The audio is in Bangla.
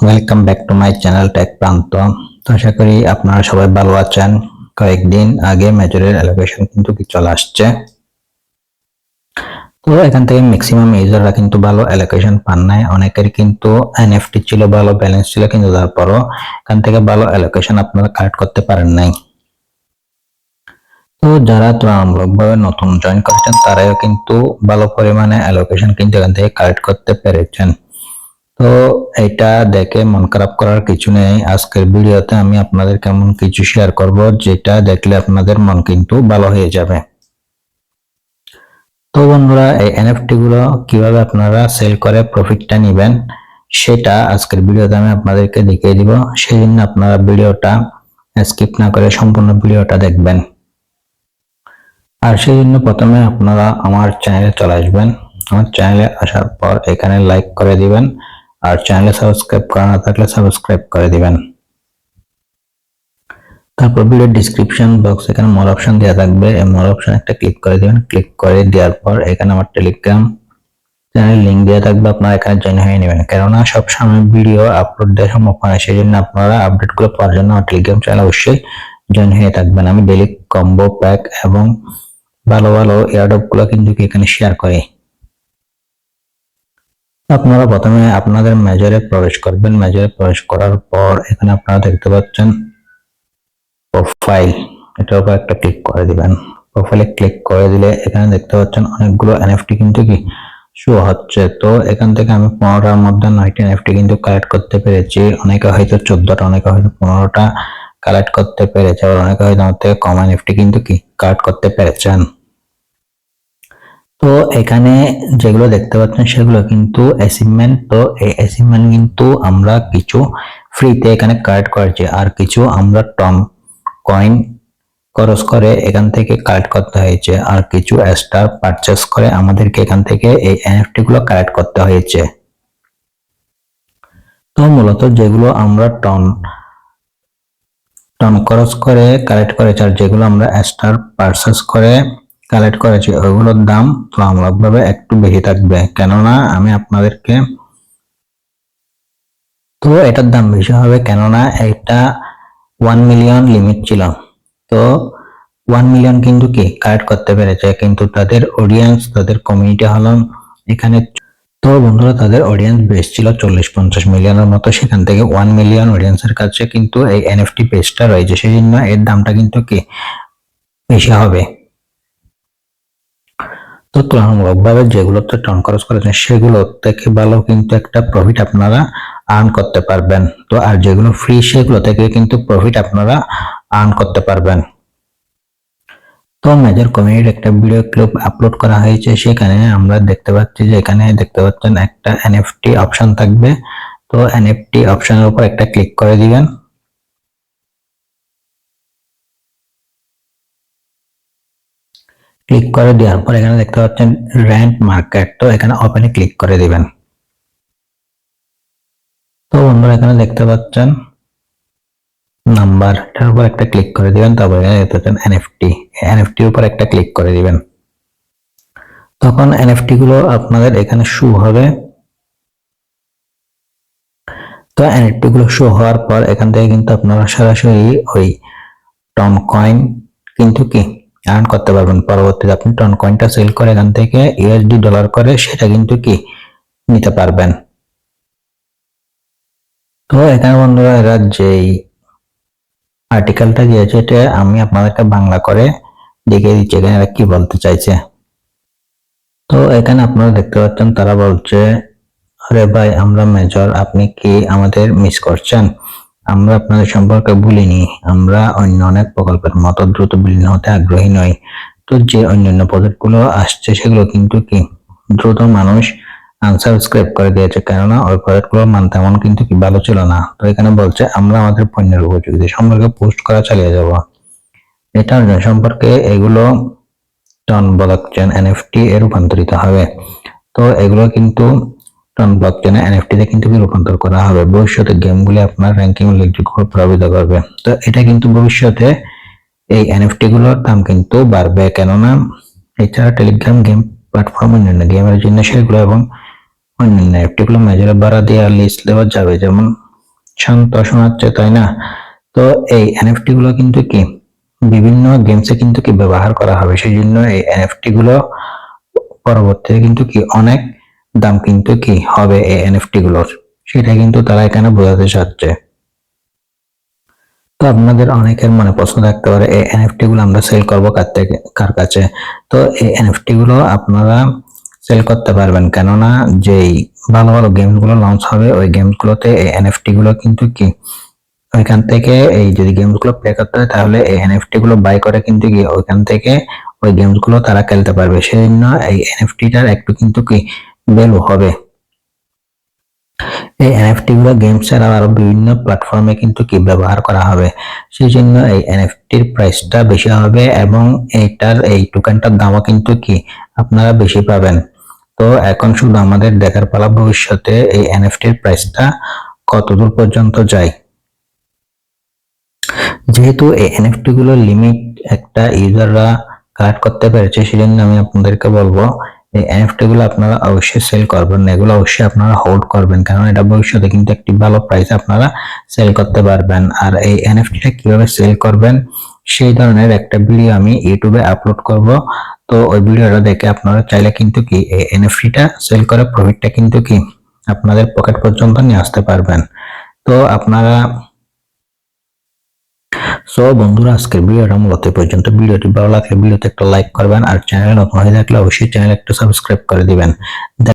Welcome back to my channel tech Pranto. তো আশা করি আপনারা সবাই ভালো আছেন। কয়েকদিন আগে মেজরের অ্যালোকেশন কিন্তু চলে আসছে। তো এখান থেকে ম্যাক্সিমাম ইউজাররা কিন্তু ভালো অ্যালোকেশন পান নাই। অনেকের কিন্তু এনএফটি ছিল, ভালো ব্যালেন্স ছিল, কিন্তু তারপরও এখান থেকে ভালো অ্যালোকেশন আপনারা কালেক্ট করতে পারেন নাই। তো যারা তুলনামূলকভাবে নতুন জয়েন করেছেন তারাও কিন্তু ভালো পরিমাণে অ্যালোকেশন কিন্তু এখান থেকে কালেক্ট করতে পেরেছেন। তো এটা দেখে মন খারাপ করার কিছু নেই। আজকের ভিডিওতে আমি আপনাদের কেমন কিছু শেয়ার করব, যেটা দেখলে আপনাদের মন কিন্তু ভালো হয়ে যাবে। তো বন্ধুরা, এই এনএফটি গুলো কিভাবে আপনারা সেল করে প্রফিটটা নেবেন সেটা আজকের ভিডিওতে আমি আপনাদেরকে দেখিয়ে দিব। সেই জন্য আপনারা ভিডিওটা স্কিপ না করে সম্পূর্ণ ভিডিওটা দেখবেন। আর সেই জন্য প্রথমে আপনারা আমার চ্যানেলে চলে আসবেন। আমার চ্যানেলে আসার পর এখানে লাইক করে দিবেন, আর চ্যানেলে সাবস্ক্রাইব করা না থাকলে সাবস্ক্রাইব করে দিবেন। তারপর ভিডিও ডেসক্রিপশন বক্স এখানে মোর অপশন দেওয়া থাকবে, এই মোর অপশন একটা ক্লিক করে দিবেন। ক্লিক করে দেওয়ার পর এখানে আমার টেলিগ্রাম চ্যানেল লিংক দেওয়া থাকবে, আপনারা এখানে জয়েন হয়ে নেবেন। কেননা সবসময় ভিডিও আপলোড দেওয়া সম্ভব হয়, সেই জন্য আপনারা আপডেটগুলো পাওয়ার জন্য আমার টেলিগ্রাম চ্যানেল অবশ্যই জয়েন হয়ে থাকবেন। আমি ডেইলি কম্বো প্যাক এবং ভালো ভালো এয়ারড্রপ গুলো কিন্তু এখানে শেয়ার করি। আপনারা প্রথমে আপনাদের মেজরে প্রবেশ করবেন। মেজরে প্রবেশ করার পর এখানে আপনারা দেখতে পাচ্ছেন প্রোফাইল, এটার উপর একটা ক্লিক করে দিবেন। প্রোফাইলে ক্লিক করে দিলে এখানে দেখতে পাচ্ছেন অনেকগুলো এনএফটি কিন্তু শো হচ্ছে। তো এখান থেকে আমি 15টার মধ্যে 9টি এনএফটি কিন্তু কালেক্ট করতে পেরেছি। অনেকে হয়তো 14টা, অনেকে হয়তো 15টা কালেক্ট করতে পেরেছে, আর অনেকে হয়তো আমার থেকে কম এনএফটি কিন্তু কালেক্ট করতে পেরেছেন। তো এখানে যেগুলো দেখতে পাচ্ছেন সেগুলো কিন্তু অ্যাচিভমেন্ট। তো এই অ্যাচিভমেন্ট কিন্তু আমরা কিছু ফ্রিতে এখানে কালেক্ট করেছি, আর কিছু আমরা টন কয়েন খরচ করে এখান থেকে কালেক্ট করতে হয়েছে, আর কিছু স্টার পারচেস করে আমাদেরকে এখান থেকে এই এনএফটি গুলো কালেক্ট করতে হয়েছে। তো মূলত যেগুলো আমরা টন খরচ করে কালেক্ট করেছি, আর যেগুলো আমরা স্টার পারচেস করে কালেক্ট করেছি ওইগুলোর দাম তুলনামূলকভাবে একটু বেশি থাকবে। কেননা আমি আপনাদেরকে, তো এটার দাম বেশি হবে কেননা এটা 1 মিলিয়ন লিমিট ছিল। তো 1 মিলিয়ন কিন্তু কালেক্ট করতে পেরেছে, কিন্তু তাদের অডিয়েন্স, তাদের কমিউনিটি হলো এখানে। তো বন্ধুরা, তাদের অডিয়েন্স বেস ছিল 40-50 মিলিয়নের মতো। সেখান থেকে 1 মিলিয়ন অডিয়েন্সের কাছে কিন্তু এই এনএফটি পেজটা রয়েছে, সেই জন্য এর দামটা কিন্তু বেশি হবে। তো তুলনামূলকভাবে যেগুলোতে টন খরচ করেছেন সেগুলো থেকে ভালো কিন্তু একটা প্রফিট আপনারা আর্ন করতে পারবেন। তো আর যেগুলো ফ্রি সেগুলো থেকে কিন্তু প্রফিট আপনারা আর্ন করতে পারবেন। তো মেজর কমিউনিটির একটা ভিডিও ক্লিপ আপলোড করা হয়েছে, সেখানে আমরা দেখতে পাচ্ছি যে এখানে দেখতে পাচ্ছেন একটা এনএফটি অপশন থাকবে। তো এনএফটি অপশনের উপর একটা ক্লিক করে দিবেন। ক্লিক করে দেওয়ার পর এখানে দেখতে পাচ্ছেন র্যান্ট মার্কেট, তো এখানে ওপেনে ক্লিক করে দিবেন। তো বন্ধুরা, এখানে দেখতে পাচ্ছেন নাম্বার, এটার উপর একটা ক্লিক করে দিবেন। তারপর এখানে দেখতে পাচ্ছেন এনএফটি, এনএফটির উপর একটা ক্লিক করে দিবেন। তখন এনএফটি গুলো আপনাদের এখানে শো হবে। তো এনএফটি গুলো শো হওয়ার পর এখান থেকে কিন্তু আপনারা সরাসরি ওই টন কয়েন কিন্তু আর্ন করতে পারবেন। পরবর্তীতে আপনি টন কয়েনটা সেল করে এখান থেকে ইউএসডি ডলার করে সেটা কিন্তু নিতে পারবেন। তো এখানে বন্ধুরা, এরা যেই আর্টিকেলটা দিয়েছে এটা আমি আপনাদেরকে বাংলা করে দেখিয়ে দিচ্ছি এখানে এরা কি বলতে চাইছে। তো এখানে আপনারা দেখতে পাচ্ছেন তারা বলছে, আরে ভাই আমরা মেজর, আপনি কি আমাদের মিস করছেন? আমরা আপনাদের সম্পর্কে ভুলিনি। আমরা অন্য অনেক প্রকল্পের মতো দ্রুত বিলীন হতে আগ্রহী নই। তো যে অন্যান্য প্রজেক্ট গুলো আসছে সেগুলো কিন্তু দ্রুত মানুষ আনসাবস্ক্রাইব করে দিয়েছে, কেননা ওই প্রজেক্ট গুলোর মান তেমন কিন্তু ভালো ছিল না। তো এখানে বলছে আমরা আমাদের পণ্যের উপযোগিতা সম্পর্কে পোস্ট করা চালিয়ে যাব। এটা সম্পর্কে এগুলো টন ব্লকচেন এনএফটি এ রূপান্তরিত হবে। তো এগুলো কিন্তু টন ব্লকচেনে এনএফটি তে কিন্তু রূপান্তর করা হবে। ভবিষ্যতে গেমগুলি আপনার র্যাঙ্কিং উল্লেখযোগ্য প্রভাবিত করবে। তো এটা কিন্তু ভবিষ্যতে এই এনএফটি গুলোর দাম কিন্তু বাড়বে, কেননা এছাড়া টেলিগ্রাম গেম প্ল্যাটফর্ম অন্যান্য গেমের জন্য সেগুলো এবং অন্যান্য এনএফটি গুলো মেজরে বাড়া দিয়ে লিস্ট দেওয়া যাবে। যেমন শান্ত শোনাচ্ছে, তাই না? তো এই এনএফটি গুলো কিন্তু কি বিভিন্ন গেমসে কিন্তু কি ব্যবহার করা হবে, সেই জন্য এই এনএফটি গুলো পরবর্তীতে কিন্তু কি অনেক দাম কিন্তু কি হবে এই এনএফটি গুলোর, সেটা কিন্তু তারা এখানে বোঝাতে চাচ্ছে। তো আপনাদের অনেকের মনে প্রশ্ন থাকতে পারে এই এনএফটি গুলো আমরা সেল করবো কার কাছে? তো এই এনএফটি গুলো আপনারা সেল করতে পারবেন, কেননা যেই ভালো ভালো গেমস গুলো লঞ্চ হবে ওই গেমস গুলোতে এই এনএফটি গুলো কিন্তু কি ওইখান থেকে এই যদি গেমস গুলো প্লে করতে হয় তাহলে এই এনএফটি গুলো বাই করে কিন্তু কি ওইখান থেকে ওই গেমস গুলো তারা খেলতে পারবে, সেই জন্য এই এনএফটিটার একটু কিন্তু কি ভ্যালু হবে। এই এনএফটি গুলো গেমস ছাড়াও আরো বিভিন্ন প্ল্যাটফর্মে কিন্তু কি ব্যবহার করা হবে, সেই জন্য এই এনএফটির প্রাইসটা বেশি হবে এবং এইটার এই টোকেনটার দামও কিন্তু কি আপনারা বেশি পাবেন। তো এখন শুধু আমাদের দেখার পালা ভবিষ্যতে এই এনএফটির প্রাইসটা কতদূর পর্যন্ত যায়। যেহেতু এই এনএফটি গুলোর লিমিট একটা ইউজাররা কালেক্ট করতে পেরেছে, সেজন্য আমি আপনাদেরকে বলবো এই এনএফটি গুলো আপনারা অবশ্যই সেল করবেন না, এগুলো অবশ্যই আপনারা হোল্ড করবেন, কারণ এটা ভবিষ্যতে কিন্তু একটি ভালো প্রাইসে আপনারা সেল করতে পারবেন। আর এই এনএফটিটা কিভাবে সেল করবেন সেই ধরনের একটা ভিডিও আমি ইউটিউবে আপলোড করব, তো ওই ভিডিওটা দেখে আপনারা চাইলে কিন্তু কি এই এনএফটিটা সেল করে প্রফিটটা কিন্তু কি আপনাদের পকেট পর্যন্ত নিয়ে আসতে পারবেন। তো আপনারা বন্ধুরা, আজকের ভিডিওটা মূলত এই পর্যন্ত। ভিডিওটি ভালো লাগলে ভিডিওতে একটা লাইক করবেন, আর চ্যানেলে নতুন হয়ে থাকলে অবশ্যই চ্যানেল একটু সাবস্ক্রাইব করে দিবেন।